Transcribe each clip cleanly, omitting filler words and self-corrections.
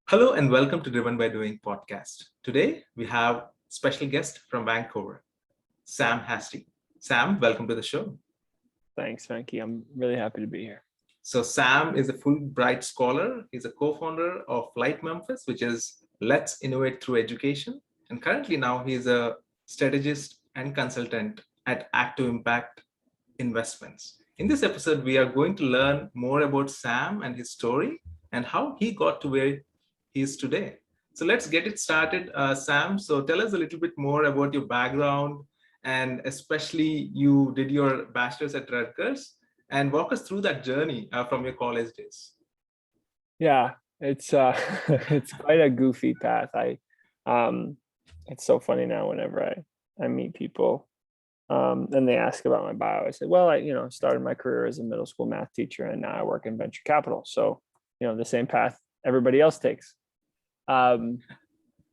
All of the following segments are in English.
Hello and welcome to Driven by Doing podcast. Today we have special guest from Vancouver, Sam Hasty. Sam, welcome to the show. Thanks, Venki. I'm really happy to be here. So Sam is a Fulbright Scholar. He's a co-founder of LITE Memphis, which is Let's Innovate Through Education. And currently now he is a strategist and consultant at Active Impact Investments. In this episode, we are going to learn more about Sam and his story and how he got to where he is today. So let's get it started, Sam. So tell us a little bit more about your background, and especially you did your bachelor's at Rutgers, and walk us through that journey from your college days. Yeah, it's it's quite a goofy path. It's so funny now whenever I meet people and they ask about my bio. I say, well, I started my career as a middle school math teacher and now I work in venture capital. So, the same path everybody else takes. Yeah,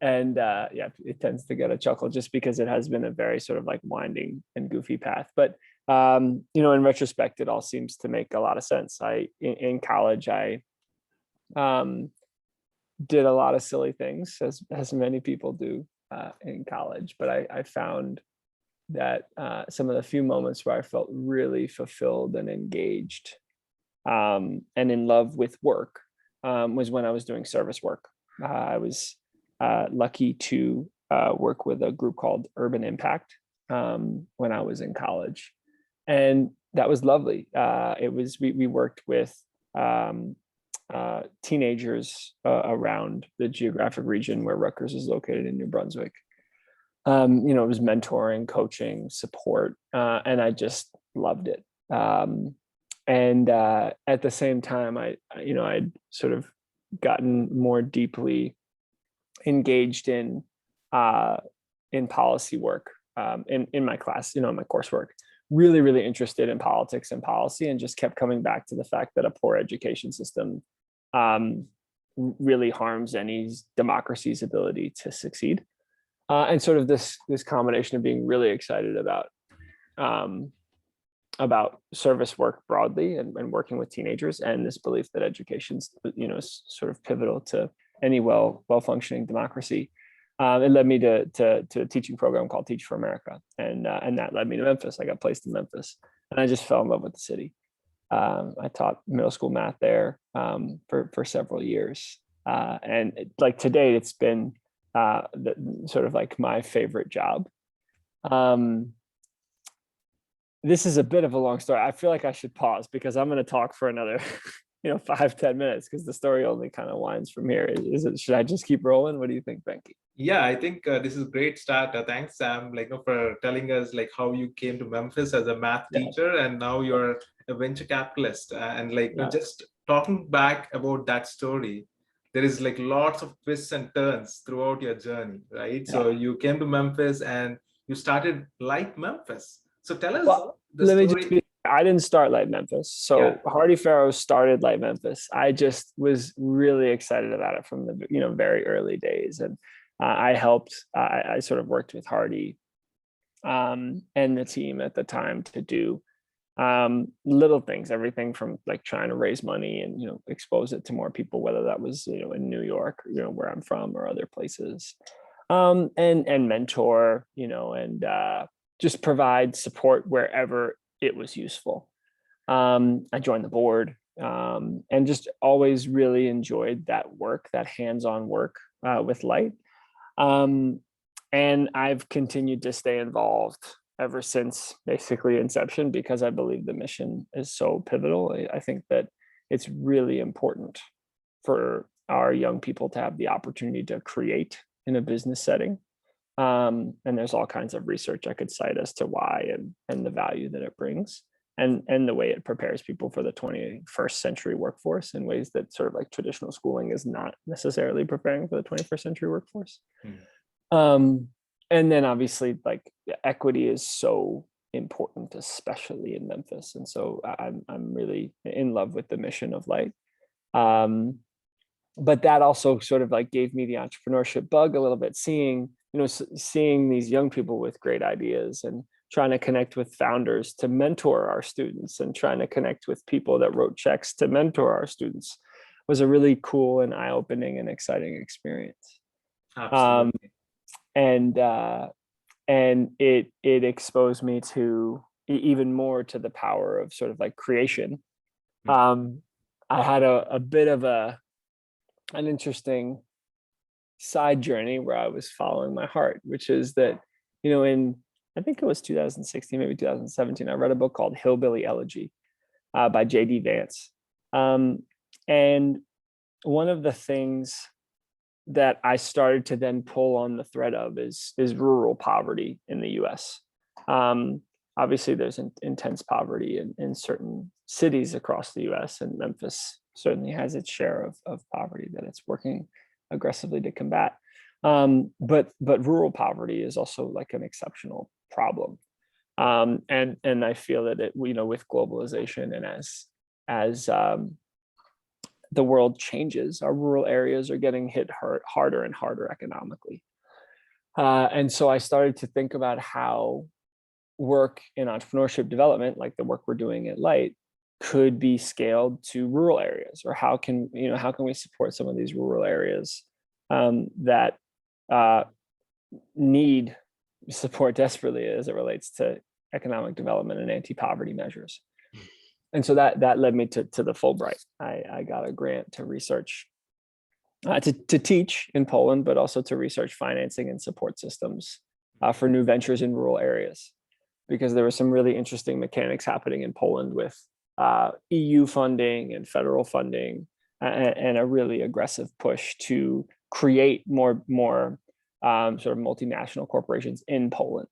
it tends to get a chuckle just because it has been a very sort of like winding and goofy path. But in retrospect, it all seems to make a lot of sense. In college, I did a lot of silly things, as many people do in college. But I found that some of the few moments where I felt really fulfilled and engaged and in love with work was when I was doing service work. I was lucky to work with a group called Urban Impact when I was in college, and that was lovely. We worked with teenagers around the geographic region where Rutgers is located in New Brunswick. It was mentoring, coaching, support, and I just loved it. And at the same time, I'd sort of gotten more deeply engaged in policy work in my class, in my coursework. Really interested in politics and policy, and just kept coming back to the fact that a poor education system really harms any democracy's ability to succeed. And sort of this combination of being really excited about service work broadly and working with teenagers, and this belief that education's is sort of pivotal to any well-functioning democracy. It led me to a teaching program called Teach for America, and that led me to Memphis. I got placed in Memphis, and I just fell in love with the city. I taught middle school math there for several years, and to date, it's been sort of like my favorite job. This is a bit of a long story. I feel like I should pause because I'm going to talk for another 5-10 minutes because the story only kind of winds from here. Should I just keep rolling? What do you think, Venki? Yeah, I think this is a great start. Thanks, Sam, for telling us how you came to Memphis as a math teacher, and now you're a venture capitalist. Just talking back about that story, there is lots of twists and turns throughout your journey, right? So you came to Memphis and you started LITE Memphis. So tell us the story. I didn't start LITE Memphis. So Hardy Farrow started LITE Memphis. I just was really excited about it from the very early days, and I helped. I sort of worked with Hardy and the team at the time to do little things, everything from trying to raise money and expose it to more people, whether that was in New York, where I'm from, or other places, and mentor, and just provide support wherever it was useful. I joined the board and just always really enjoyed that work, that hands-on work with LITE. And I've continued to stay involved ever since basically inception, because I believe the mission is so pivotal. I think that it's really important for our young people to have the opportunity to create in a business setting. And there's all kinds of research I could cite as to why and the value that it brings, and the way it prepares people for the 21st century workforce in ways that sort of traditional schooling is not necessarily preparing for the 21st century workforce. And then obviously equity is so important, especially in Memphis. And so I'm really in love with the mission of LITE. But that also sort of gave me the entrepreneurship bug a little bit, seeing these young people with great ideas and trying to connect with founders to mentor our students, and trying to connect with people that wrote checks to mentor our students. was a really cool and eye-opening and exciting experience. Absolutely. And it exposed me to even more to the power of sort of like creation. I had a bit of an interesting side journey where I was following my heart, which is that, in, I think it was 2016, maybe 2017, I read a book called Hillbilly Elegy by J.D. Vance. And one of the things that I started to then pull on the thread of is rural poverty in the US. Obviously, there's intense poverty in certain cities across the US, and Memphis certainly has its share of poverty that it's working aggressively to combat. But rural poverty is also like an exceptional problem. And I feel that it, with globalization and as the world changes, our rural areas are getting hit harder and harder economically. And so I started to think about how work in entrepreneurship development, like the work we're doing at LITE, could be scaled to rural areas, or how can we support some of these rural areas that need support desperately as it relates to economic development and anti-poverty measures. And so that led me to the Fulbright. I got a grant to research, to teach in Poland, but also to research financing and support systems for new ventures in rural areas, because there were some really interesting mechanics happening in Poland with EU funding and federal funding, and a really aggressive push to create more sort of multinational corporations in Poland.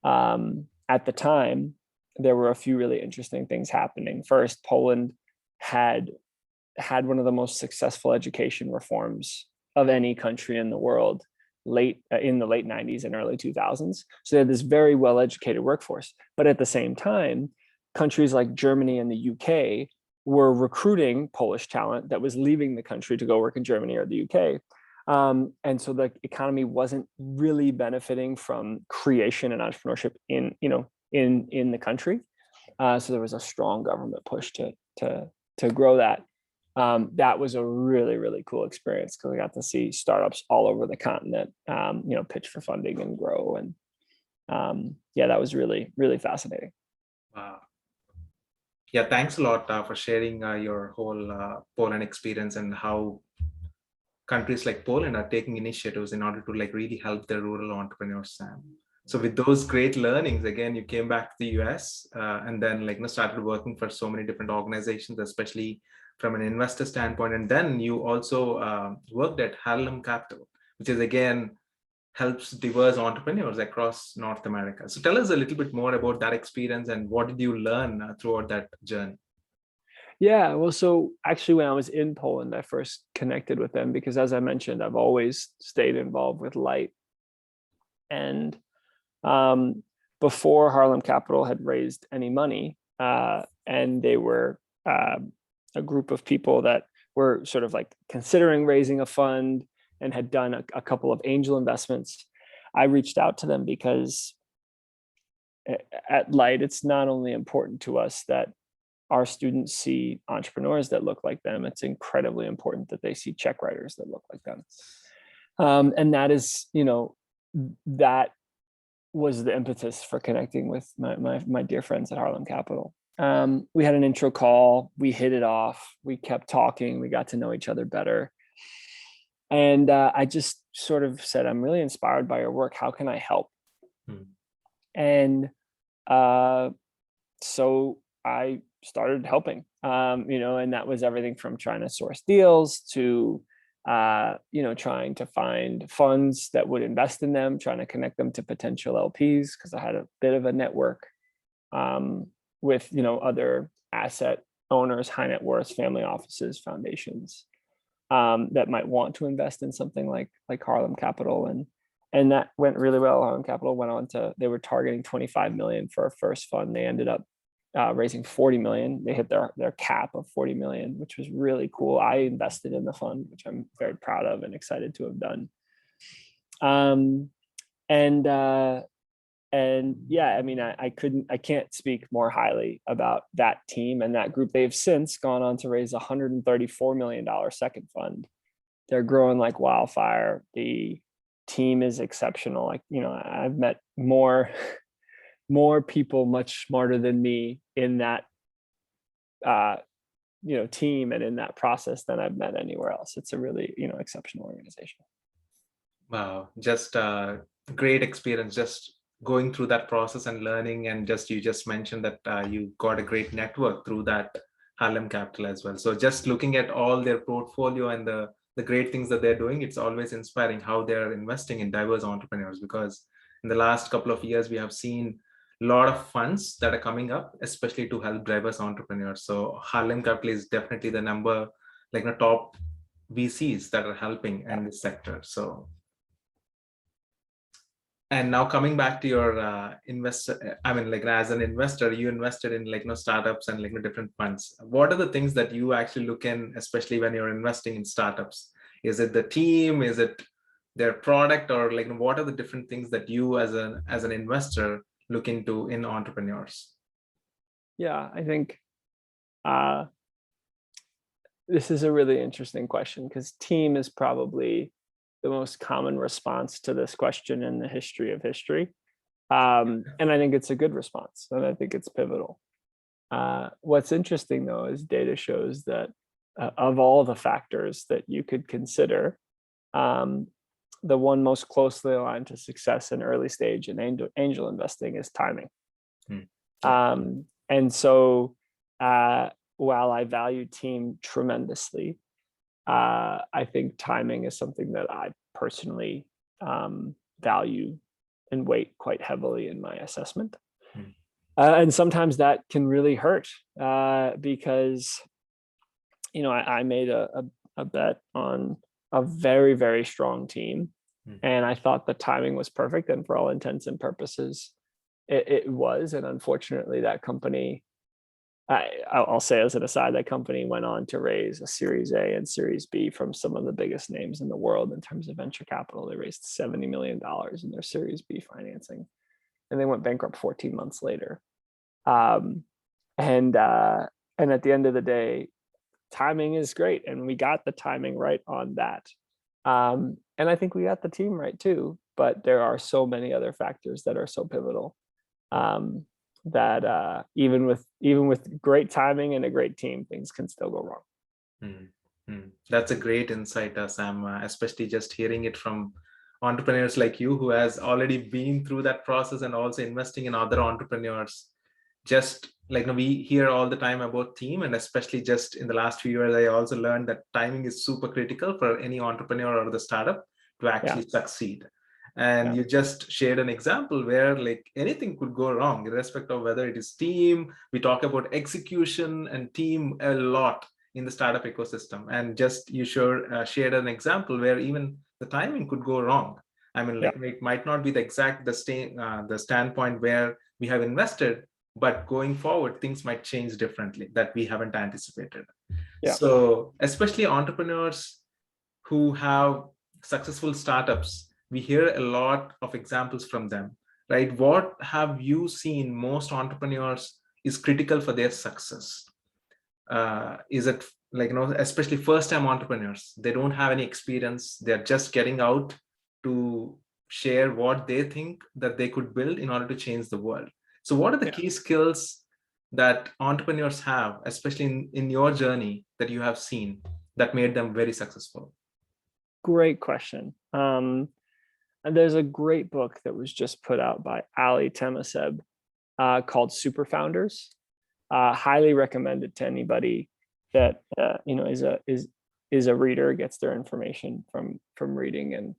At the time, there were a few really interesting things happening. First, Poland had one of the most successful education reforms of any country in the world in the late 90s and early 2000s. So they had this very well-educated workforce. But at the same time, countries like Germany and the UK were recruiting Polish talent that was leaving the country to go work in Germany or the UK. And so the economy wasn't really benefiting from creation and entrepreneurship in the country. So there was a strong government push to grow that. That was a really, really cool experience, because I got to see startups all over the continent, pitch for funding and grow. And that was really, really fascinating. Wow. Yeah, thanks a lot for sharing your whole Poland experience, and how countries like Poland are taking initiatives in order to really help their rural entrepreneurs, Sam. So with those great learnings, again, you came back to the US and then started working for so many different organizations, especially from an investor standpoint. And then you also worked at Harlem Capital, which is, again, helps diverse entrepreneurs across North America. So tell us a little bit more about that experience, and what did you learn throughout that journey? Yeah, well, so actually when I was in Poland, I first connected with them because, as I mentioned, I've always stayed involved with LITE. And before Harlem Capital had raised any money, and they were a group of people that were sort of considering raising a fund and had done a couple of angel investments, I reached out to them because at LITE, it's not only important to us that our students see entrepreneurs that look like them, it's incredibly important that they see check writers that look like them. And that is, that was the impetus for connecting with my dear friends at Harlem Capital. We had an intro call, we hit it off, we kept talking, we got to know each other better. And I just sort of said, I'm really inspired by your work. How can I help? And so I started helping, and that was everything from trying to source deals to, trying to find funds that would invest in them, trying to connect them to potential LPs, because I had a bit of a network with, other asset owners, high net worth, family offices, foundations that might want to invest in something like Harlem Capital. And that went really well. Harlem Capital went on they were targeting 25 million for a first fund. They ended up raising 40 million. They hit their cap of 40 million, which was really cool. I invested in the fund, which I'm very proud of and excited to have done. And yeah, I mean, I can't speak more highly about that team and that group. They've since gone on to raise $134 million second fund. They're growing like wildfire. The team is exceptional. Like, I've met more people much smarter than me in that team and in that process than I've met anywhere else. It's a really exceptional organization. Wow, just a great experience, just going through that process and learning. And you just mentioned that you got a great network through that Harlem Capital as well. So just looking at all their portfolio and the great things that they're doing, it's always inspiring how they're investing in diverse entrepreneurs, because in the last couple of years, we have seen a lot of funds that are coming up, especially to help diverse entrepreneurs. So Harlem Capital is definitely the top VCs that are helping in this sector. So, and now coming back to your investor, I mean, as an investor, you invested in startups and different funds. What are the things that you actually look in, especially when you're investing in startups? Is it the team? Is it their product? Or what are the different things that you as an investor look into in entrepreneurs? Yeah, I think this is a really interesting question, because team is probably the most common response to this question in the history of history. And I think it's a good response, and I think it's pivotal. What's interesting, though, is data shows that of all the factors that you could consider, the one most closely aligned to success in early stage and angel investing is timing. And so while I value team tremendously, I think timing is something that I personally value and weight quite heavily in my assessment. And sometimes that can really hurt because, I made a bet on a very, very strong team, and I thought the timing was perfect. And for all intents and purposes, it was. And unfortunately, that company, I'll say as an aside, that company went on to raise a Series A and Series B from some of the biggest names in the world in terms of venture capital. They raised $70 million in their Series B financing, and they went bankrupt 14 months later. And at the end of the day, timing is great, and we got the timing right on that. And I think we got the team right too, but there are so many other factors that are so pivotal. That even with great timing and a great team, things can still go wrong. That's a great insight, Sam, especially just hearing it from entrepreneurs like you, who has already been through that process and also investing in other entrepreneurs. Just we hear all the time about team, and especially just in the last few years, I also learned that timing is super critical for any entrepreneur or the startup to actually succeed. And you just shared an example where anything could go wrong, irrespective of whether it is team. We talk about execution and team a lot in the startup ecosystem. And just you shared an example where even the timing could go wrong. I mean, it might not be the standpoint where we have invested, but going forward, things might change differently that we haven't anticipated. So especially entrepreneurs who have successful startups, we hear a lot of examples from them, right? What have you seen most entrepreneurs is critical for their success? Is it especially first-time entrepreneurs? They don't have any experience. They're just getting out to share what they think that they could build in order to change the world. So what are the key skills that entrepreneurs have, especially in your journey, that you have seen that made them very successful? Great question. And there's a great book that was just put out by Ali Temaseb called Super Founders. Highly recommended to anybody that is a reader, gets their information from reading,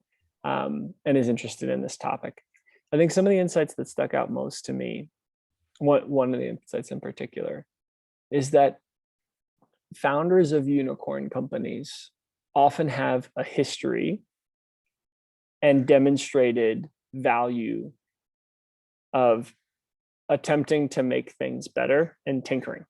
and is interested in this topic. I think some of the insights that stuck out most to me, one of the insights in particular, is that founders of unicorn companies often have a history and demonstrated value of attempting to make things better and tinkering,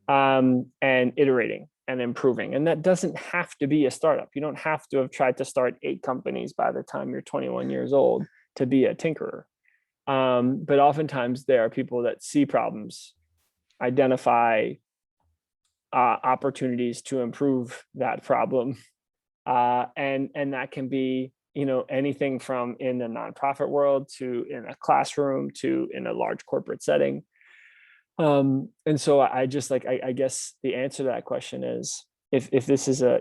and iterating and improving. And that doesn't have to be a startup. You don't have to have tried to start 8 companies by the time you're 21 years old to be a tinkerer. But oftentimes there are people that see problems, identify opportunities to improve that problem. And that can be, anything from in the nonprofit world to in a classroom to in a large corporate setting. And so I just I guess the answer to that question is, if this is a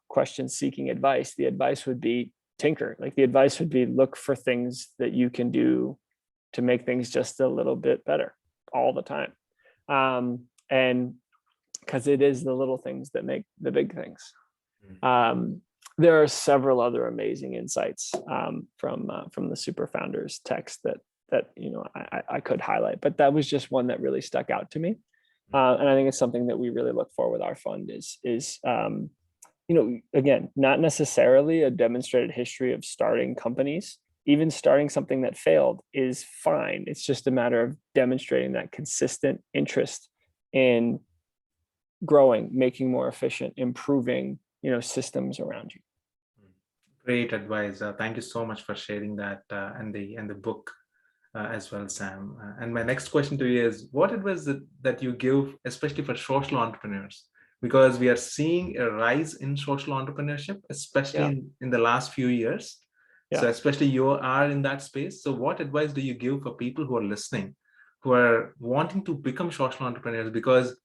question seeking advice, the advice would be tinker. Like the advice would be look for things that you can do to make things just a little bit better all the time. And because it is the little things that make the big things. There are several other amazing insights from the Super Founders text that I could highlight, but that was just one that really stuck out to me. And I think it's something that we really look for with our fund is again, not necessarily a demonstrated history of starting companies. Even starting something that failed is fine. It's just a matter of demonstrating that consistent interest in growing, making more efficient, improving, systems around you. Great advice. Thank you so much for sharing that and the book as well, Sam. And my next question to you is, what advice that you give, especially for social entrepreneurs? Because we are seeing a rise in social entrepreneurship, especially in the last few years. Yeah. So especially you are in that space. So what advice do you give for people who are listening, who are wanting to become social entrepreneurs? Because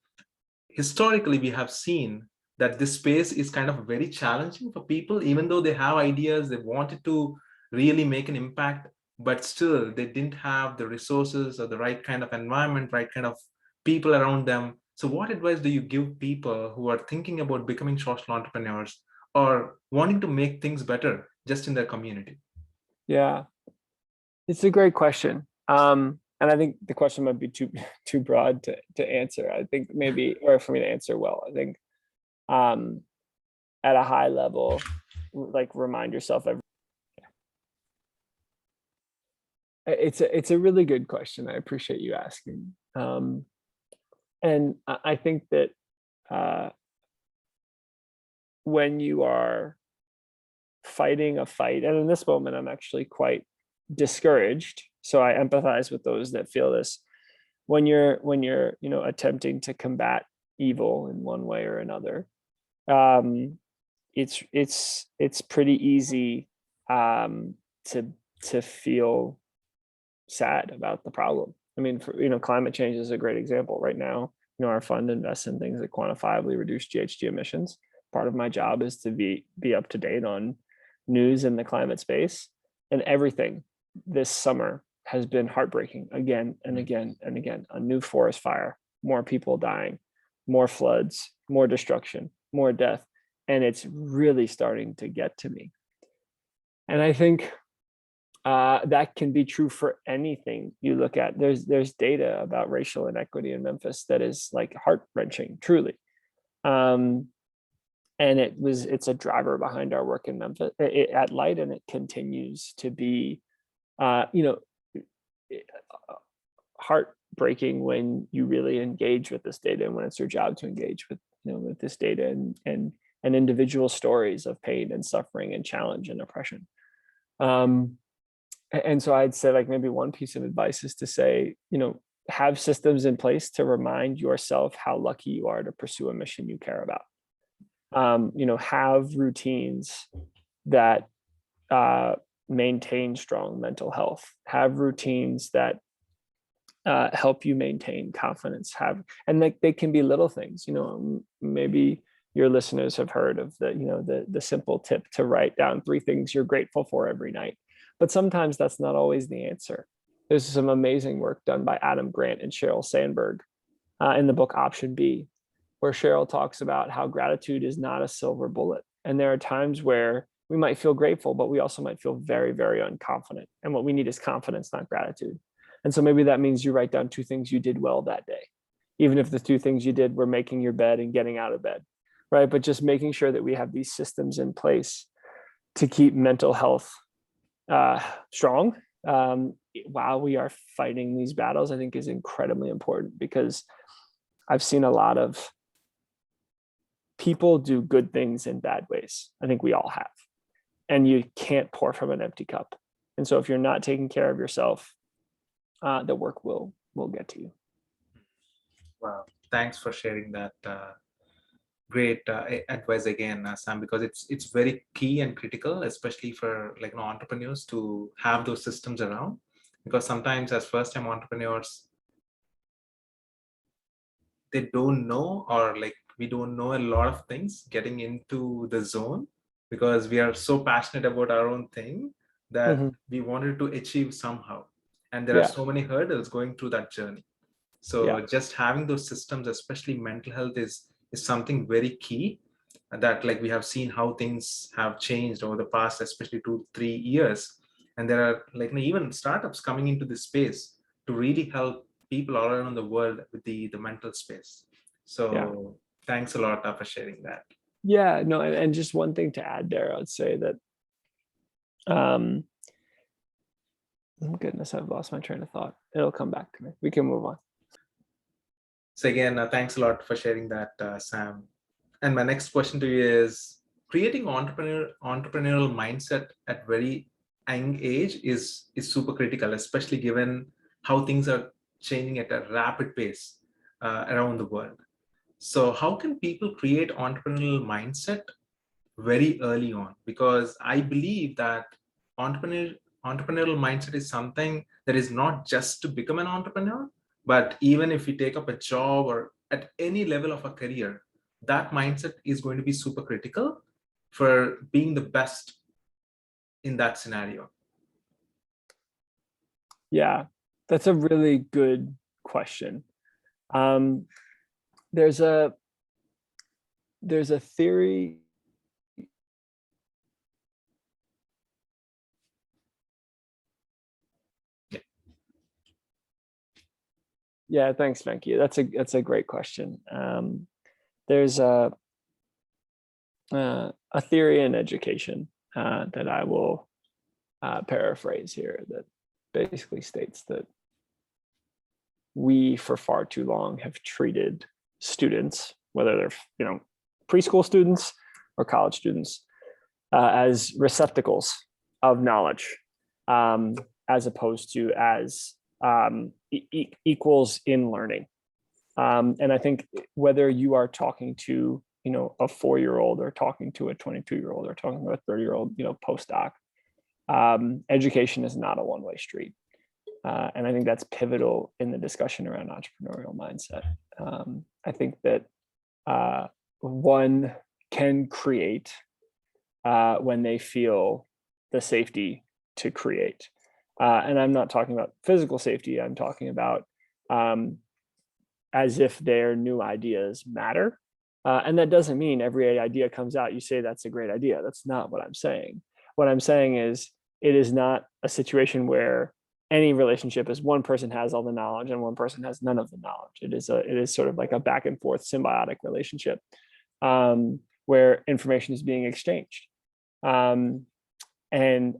historically, we have seen that this space is kind of very challenging for people, even though they have ideas, they wanted to really make an impact, but still they didn't have the resources or the right kind of environment, right kind of people around them. So what advice do you give people who are thinking about becoming social entrepreneurs or wanting to make things better just in their community? Yeah, it's a great question. And I think the question might be too broad to answer. I think maybe, or for me to answer well, I think at a high level, remind yourself it's a really good question. I appreciate you asking. And I think that when you are fighting a fight, and in this moment, I'm actually quite discouraged. So I empathize with those that feel this. When you're attempting to combat evil in one way or another, it's pretty easy to feel sad about the problem. I mean, climate change is a great example. Right now, our fund invests in things that quantifiably reduce GHG emissions. Part of my job is to be up to date on news in the climate space, and everything this summer has been heartbreaking again and again and again. A new forest fire, more people dying, more floods, more destruction, more death. And it's really starting to get to me. And I think that can be true for anything you look at. There's data about racial inequity in Memphis that is heart-wrenching, truly. And it's a driver behind our work in Memphis at LITE, and it continues to be, heartbreaking when you really engage with this data, and when it's your job to engage with this data and individual stories of pain and suffering and challenge and oppression. And so I'd say maybe one piece of advice is to say, have systems in place to remind yourself how lucky you are to pursue a mission you care about. Have routines that maintain strong mental health, have routines that help you maintain confidence, and they can be little things. Maybe your listeners have heard of the simple tip to write down 3 things you're grateful for every night. But sometimes that's not always the answer. There's some amazing work done by Adam Grant and Sheryl Sandberg in the book Option B, where Sheryl talks about how gratitude is not a silver bullet. And there are times where we might feel grateful, but we also might feel very, very unconfident. And what we need is confidence, not gratitude. And so maybe that means you write down 2 things you did well that day, even if the 2 things you did were making your bed and getting out of bed, right? But just making sure that we have these systems in place to keep mental health strong while we are fighting these battles, I think is incredibly important, because I've seen a lot of people do good things in bad ways. I think we all have, and you can't pour from an empty cup. And so if you're not taking care of yourself, the work will get to you. Wow, thanks for sharing that great advice again, Sam, because it's very key and critical, especially for entrepreneurs to have those systems around, because sometimes as first-time entrepreneurs, they don't know, or we don't know a lot of things getting into the zone, because we are so passionate about our own thing that we wanted to achieve somehow, and there are so many hurdles going through that journey. So just having those systems, especially mental health, is something very key, that we have seen how things have changed over the past, especially 2-3 years. And there are even startups coming into this space to really help people all around the world with the mental space. So thanks a lot for sharing that. Yeah, no, and just one thing to add there, I'd say that, oh goodness, I've lost my train of thought. It'll come back to me. We can move on. So again, thanks a lot for sharing that, Sam. And my next question to you is, creating entrepreneurial mindset at very young age is super critical, especially given how things are changing at a rapid pace around the world. So how can people create entrepreneurial mindset very early on? Because I believe that entrepreneurial mindset is something that is not just to become an entrepreneur, but even if you take up a job or at any level of a career, that mindset is going to be super critical for being the best in that scenario. Yeah, that's a really good question. There's a theory. Yeah, thanks, Venki. That's a great question. There's a theory in education that I will paraphrase here, that basically states that we, for far too long, have treated students, whether they're preschool students or college students, as receptacles of knowledge, as opposed to as equals in learning. And I think whether you are talking to a 4-year-old or talking to a 22-year-old or talking to a 30-year-old postdoc, education is not a one-way street. And I think that's pivotal in the discussion around entrepreneurial mindset. I think that one can create when they feel the safety to create. And I'm not talking about physical safety. I'm talking about as if their new ideas matter. And that doesn't mean every idea comes out, you say that's a great idea. That's not what I'm saying. What I'm saying is, it is not a situation where any relationship is one person has all the knowledge and one person has none of the knowledge. It is sort of like a back and forth symbiotic relationship where information is being exchanged. And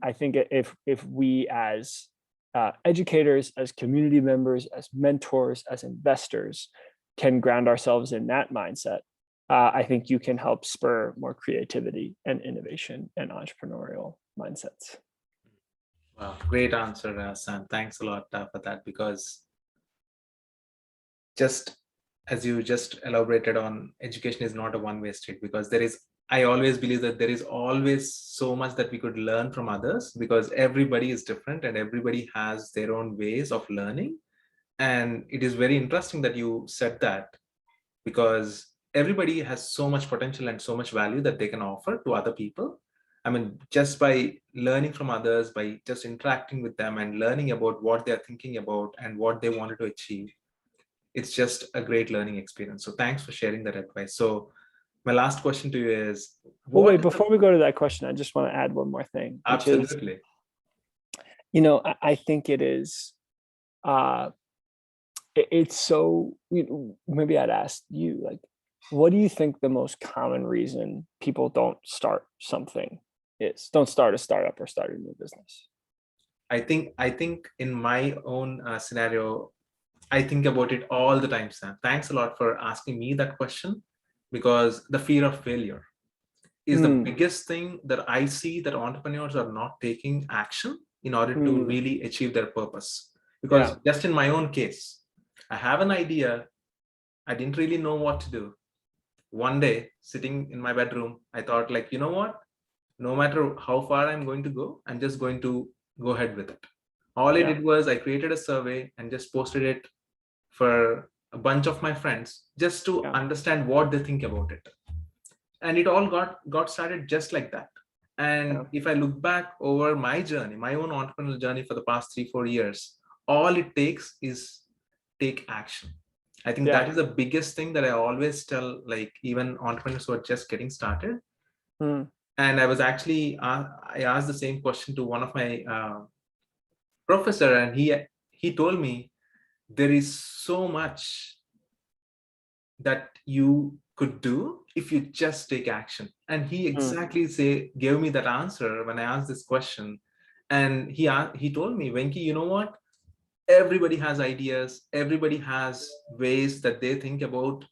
I think if we as educators, as community members, as mentors, as investors can ground ourselves in that mindset, I think you can help spur more creativity and innovation and entrepreneurial mindsets. Wow, great answer, Sam. Thanks a lot for that, because just as you just elaborated on, education is not a one-way street, because I always believe that there is always so much that we could learn from others, because everybody is different and everybody has their own ways of learning. And it is very interesting that you said that, because everybody has so much potential and so much value that they can offer to other people. I mean, just by learning from others, by just interacting with them and learning about what they're thinking about and what they wanted to achieve, it's just a great learning experience. So thanks for sharing that advice. So my last question to you is, well, wait, before we go to that question, I just want to add one more thing. Absolutely. I think it is, it's so, maybe I'd ask you, like, what do you think the most common reason people don't start something is? Don't start a startup or start a new business. I think in my own scenario, I think about it all the time, Sam. Thanks a lot for asking me that question, because the fear of failure is the biggest thing that I see that entrepreneurs are not taking action in order to really achieve their purpose. Because Yeah. just in my own case, I have an idea. I didn't really know what to do. One day, sitting in my bedroom, I thought, like, you know what? No matter how far I'm going to go, I'm just going to go ahead with it. All I Yeah. did was I created a survey and just posted it for a bunch of my friends just to Yeah. understand what they think about it. And it all got started just like that. Yeah. And if I look back over my journey, my own entrepreneurial journey for the past 3-4 years, all it takes is take action. I think that Yeah. is the biggest thing that I always tell, like, even entrepreneurs who are just getting started. Mm. And I was actually I asked the same question to one of my professor, and he told me there is so much that you could do if you just take action. And he Mm. exactly gave me that answer when I asked this question. And he told me, Venki, you know what? Everybody has ideas. Everybody has ways that they think about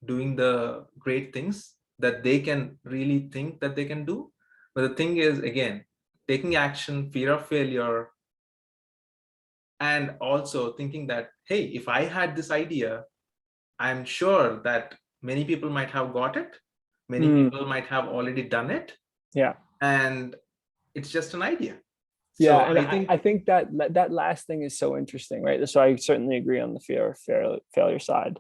doing the great things that they can really think that they can do. But the thing is, again, taking action, fear of failure, and also thinking that, hey, if I had this idea, I'm sure that many people might have got it. Many Mm. people might have already done it. Yeah. And it's just an idea. Yeah. So And I I think, think that last thing is so interesting, right? So I certainly agree on the fear of failure side.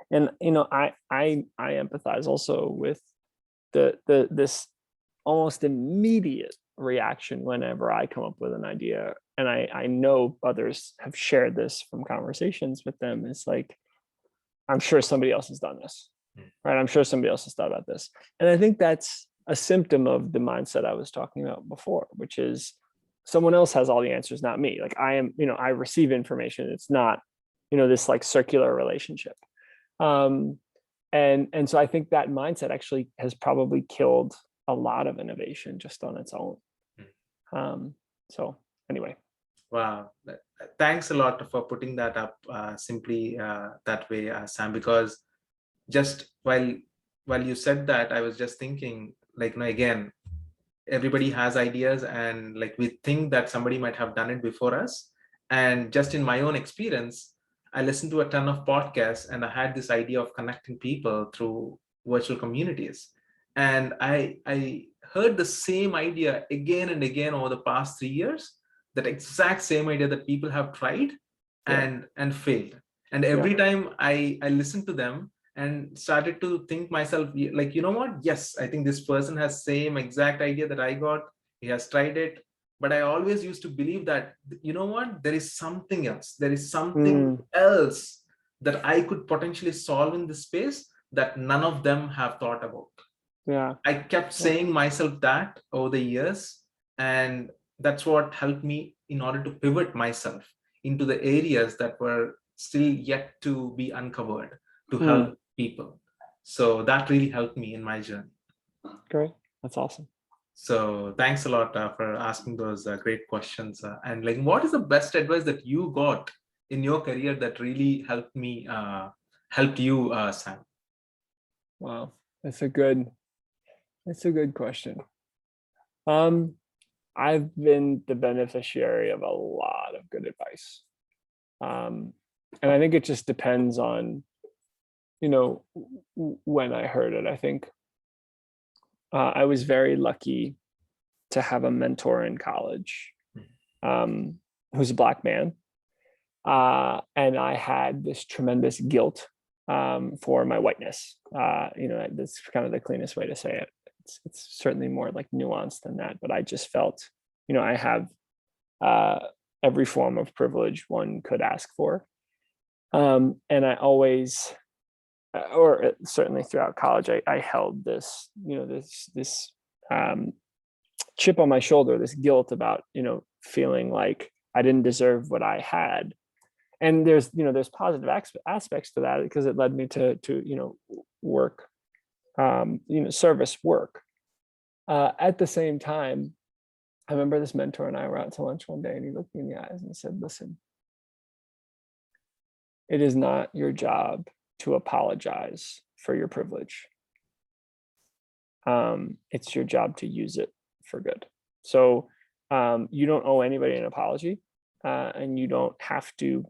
And, I empathize also with this almost immediate reaction whenever I come up with an idea. And I know others have shared this from conversations with them. It's like, I'm sure somebody else has done this, right? I'm sure somebody else has thought about this. And I think that's a symptom of the mindset I was talking about before, which is someone else has all the answers, not me. Like I am, I receive information. It's not, this like circular relationship. Um, and so I think that mindset actually has probably killed a lot of innovation just on its own. So anyway. wow, thanks a lot for putting that up simply that way, Sam, because just while you said that, I was just thinking, like, again, everybody has ideas, and like we think that somebody might have done it before us. And just in my own experience, I listened to a ton of podcasts, and I had this idea of connecting people through virtual communities. And I heard the same idea again and again over the past 3 years, that exact same idea that people have tried Yeah. and failed. And Yeah. every time I listened to them and started to think myself, like, you know what, yes, I think this person has same exact idea that I got. He has tried it. But I always used to believe that, you know what, there is something else, there is something Mm. else that I could potentially solve in this space that none of them have thought about. Yeah. I kept Yeah. saying myself that over the years, and that's what helped me in order to pivot myself into the areas that were still yet to be uncovered to Mm. help people. So that really helped me in my journey. Great. That's awesome. So thanks a lot for asking those great questions. And like, what is the best advice that you got in your career that really helped you, Sam? Wow. That's a good question. I've been the beneficiary of a lot of good advice. And I think it just depends on, when I heard it. I think I was very lucky to have a mentor in college, who's a Black man. And I had this tremendous guilt for my whiteness. That's kind of the cleanest way to say it. It's certainly more like nuanced than that, but I just felt, I have every form of privilege one could ask for. And I always, or certainly throughout college, I held this, this chip on my shoulder, this guilt about, feeling like I didn't deserve what I had. And there's positive aspects to that, because it led me to work, service work. At the same time, I remember this mentor and I were out to lunch one day, and he looked me in the eyes and he said, listen, it is not your job to apologize for your privilege. It's your job to use it for good. So you don't owe anybody an apology. and you don't have to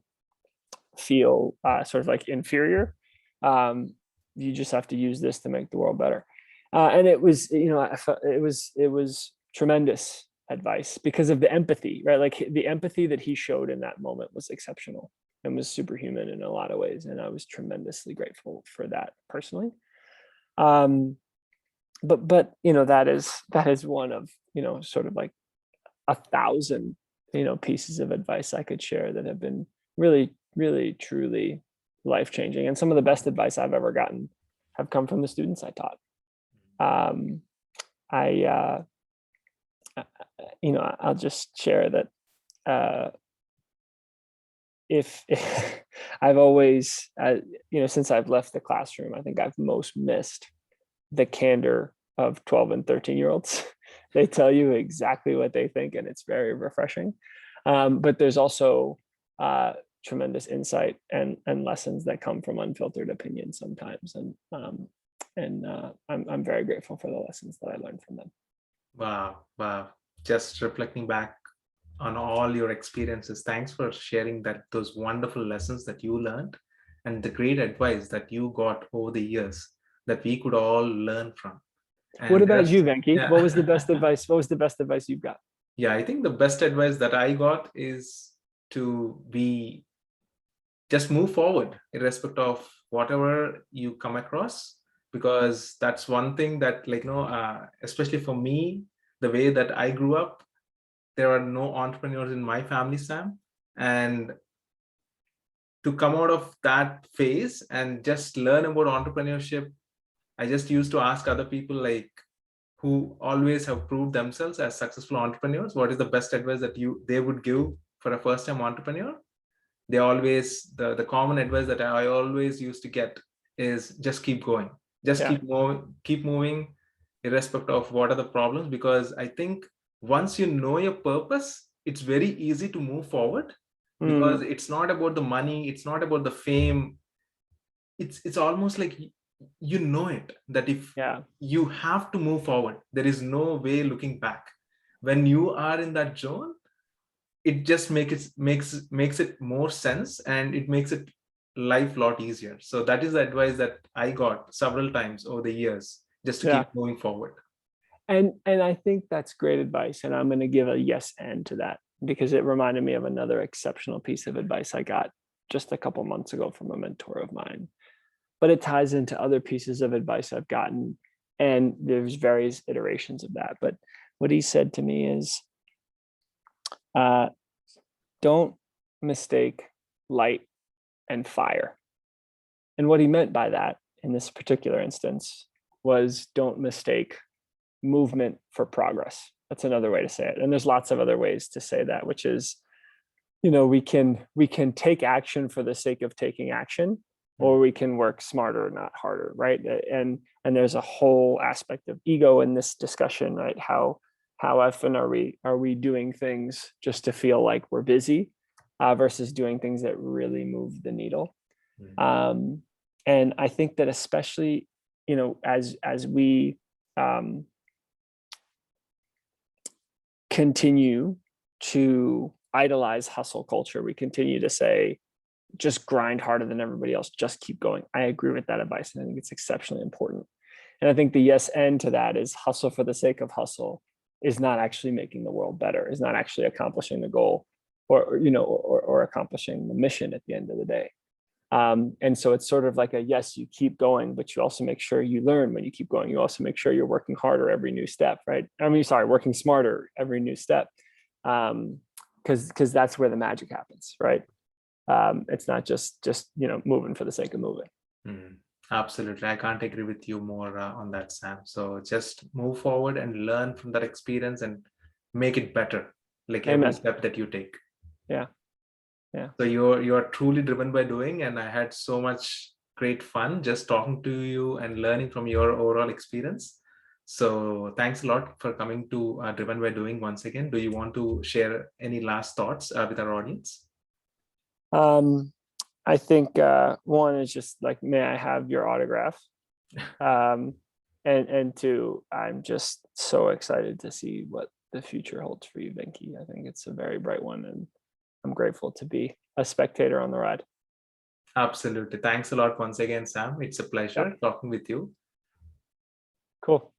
feel sort of like inferior. You just have to use this to make the world better. And it was, I felt it was tremendous advice because of the empathy, right? Like the empathy that he showed in that moment was exceptional and was superhuman in a lot of ways. And I was tremendously grateful for that personally. But that is one of, sort of like 1,000, pieces of advice I could share that have been really, really, truly life-changing. And some of the best advice I've ever gotten have come from the students I taught. I'll just share that if I've always, since I've left the classroom, I think I've most missed the candor of 12 and 13-year-olds. They tell you exactly what they think, and it's very refreshing. But there's also tremendous insight and lessons that come from unfiltered opinions sometimes. And I'm very grateful for the lessons that I learned from them. Wow. Just reflecting back on all your experiences. Thanks for sharing those wonderful lessons that you learned and the great advice that you got over the years that we could all learn from. And what about you, Venki? Yeah. What was the best advice? What was the best advice you've got? Yeah, I think the best advice that I got is to just move forward, irrespective of whatever you come across, because that's one thing that, especially for me, the way that I grew up, there are no entrepreneurs in my family, Sam. And to come out of that phase and just learn about entrepreneurship, I just used to ask other people who always have proved themselves as successful entrepreneurs, what is the best advice that they would give for a first-time entrepreneur? They always, the common advice that I always used to get is just keep going, just keep moving, irrespective of what are the problems. Because I think once you know your purpose, it's very easy to move forward, because it's not about the money, it's not about the fame. It's almost like it, that if you have to move forward, there is no way looking back. When you are in that zone, it just makes it more sense, and it makes it life a lot easier. So that is the advice that I got several times over the years, just to keep moving forward. And I think that's great advice. And I'm going to give a yes and to that, because it reminded me of another exceptional piece of advice I got just a couple months ago from a mentor of mine. But it ties into other pieces of advice I've gotten, and there's various iterations of that. But what he said to me is, don't mistake light and fire. And what he meant by that in this particular instance was, don't mistake movement for progress. That's another way to say it. And there's lots of other ways to say that, which is, we can take action for the sake of taking action, or we can work smarter, not harder, right? And there's a whole aspect of ego in this discussion, right? How often are we doing things just to feel like we're busy, versus doing things that really move the needle? And I think that especially, as we continue to idolize hustle culture, we continue to say, just grind harder than everybody else, just keep going. I agree with that advice, and I think it's exceptionally important. And I think the yes and to that is, hustle for the sake of hustle is not actually making the world better, is not actually accomplishing the goal, or accomplishing the mission at the end of the day. And so it's sort of like yes, you keep going, but you also make sure you learn when you keep going. You also make sure you're working harder every new step, right? Working smarter every new step. Because that's where the magic happens, right? It's not just moving for the sake of moving. Absolutely, I can't agree with you more on that, Sam. So just move forward and learn from that experience and make it better, every step that you take. Yeah. So you're truly driven by doing, and I had so much great fun just talking to you and learning from your overall experience. So thanks a lot for coming to Driven by Doing once again. Do you want to share any last thoughts with our audience? I think one is just may I have your autograph? And two, I'm just so excited to see what the future holds for you, Venki. I think it's a very bright one, and I'm grateful to be a spectator on the ride. Absolutely. Thanks a lot once again, Sam. It's a pleasure talking with you. Cool.